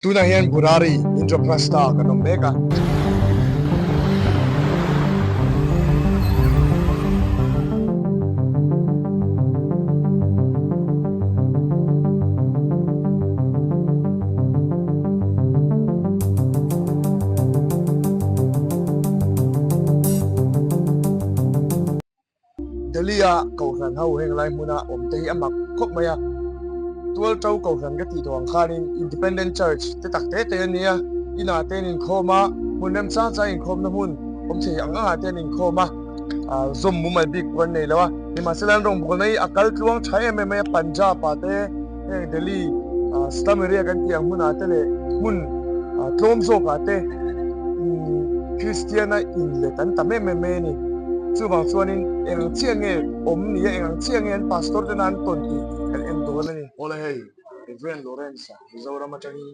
Tuna hian Burari Indraprastha kanom meka. Dalia kausan hau heng lai muna omtei amak khop maya tual trâu cầu thần cái thị đoàn khanin Independent Church te tak te te nia ina ten in khoma mun nem cha cha in khom na hun om thei anga ten in khoma zoom mu mai big one nei lawa ni masalan rong bol nei akal tluang thai em em Punjab pa te Delhi slum area kan tiang hun ate le hun tlom zo ka te Christiana in le tan ta me ni chu bang chuanin eng chiang nge om ni eng chiang nge pastor te nan ton ti kan em do na ni ola hey Reverend Lawrence Zaura Matani